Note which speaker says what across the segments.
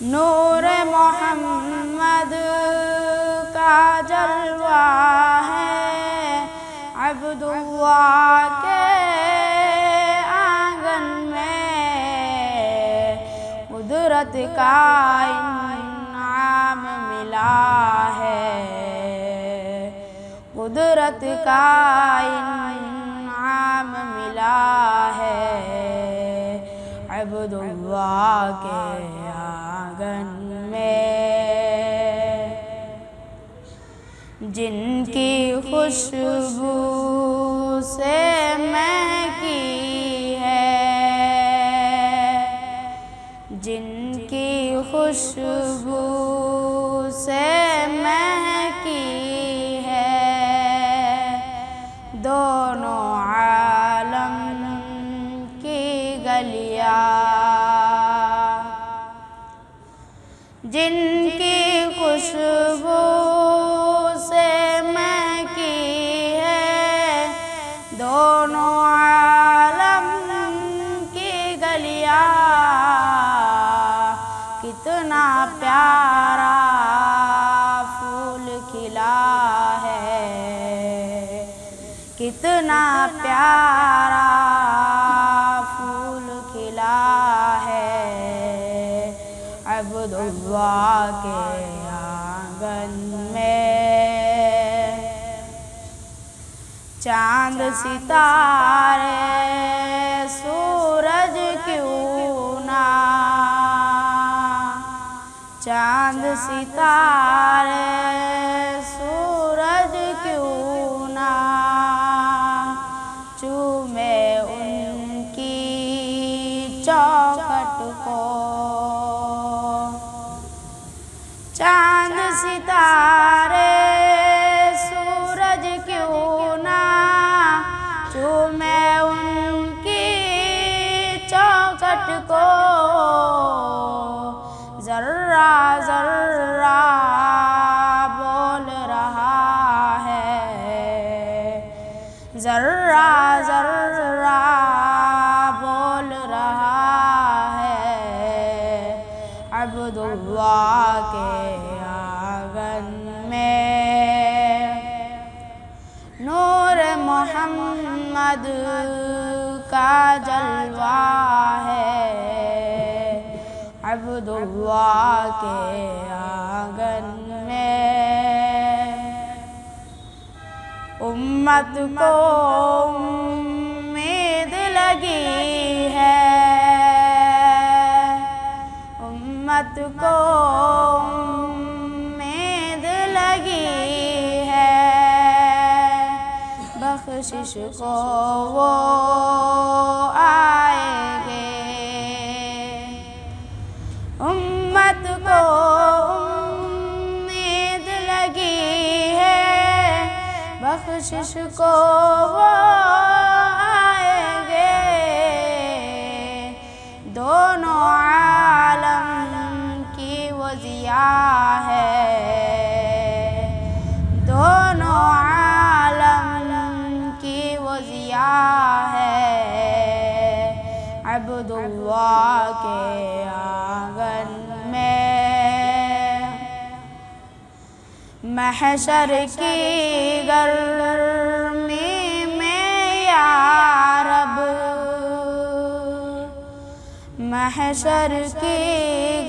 Speaker 1: نور محمد کا جلوہ ہے، عبداللہ کے آنگن میں قدرت کا انعام ملا ہے، قدرت کا انعام ملا ہے، عبداللہ کے آنگن میں جن کی خوشبو سے مہکی ہے، جن کی خوشبو سے مہکی ہے، دونوں عالم کی گلیاں، جن کی خوشبو سے مہکی ہے، دونوں عالم کی گلیاں، کتنا پیارا پھول کھلا ہے، کتنا پیارا پھول کھلا ہے، عبداللہ کے آنگن میں چاند ستارے سورج کیوں نہ، چاند ستارے سورج کیوں نہ چومے ان کی چوکھٹ کو، چاند ستارے سورج کیوں نہ چومے ان کی چوکھٹ کو، ذرہ ذرہ بول رہا ہے، ذرہ ذرہ بول رہا ہے، عبداللہ کے آنگن میں نور محمد کا جلوہ ہے، عبداللہ کے آنگن میں امت کو امید لگی ہے، امت کو امید لگی ہے، بخشش کو وہ آئیں گے، امت کو امید لگی ہے، بخشش کو وہ آئیں گے، دونوں عالم کی وہ ضیاء ہے، دونوں عالم کی وہ ضیاء ہے، عبداللہ کے آنگن میں محشر کی گرمی میں یا رب، محشر کی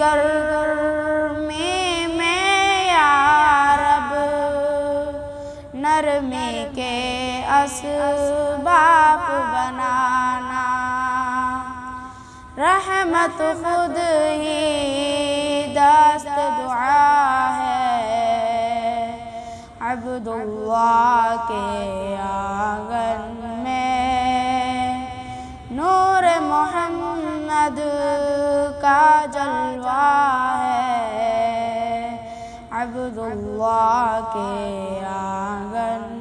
Speaker 1: گرمی میں یا رب، نرمی کے اسباب بنانا، رحمت خود ہی دست دعا ہے، عبداللہ کے آنگن میں نور محمد کا جلوہ ہے، عبداللہ کے آنگن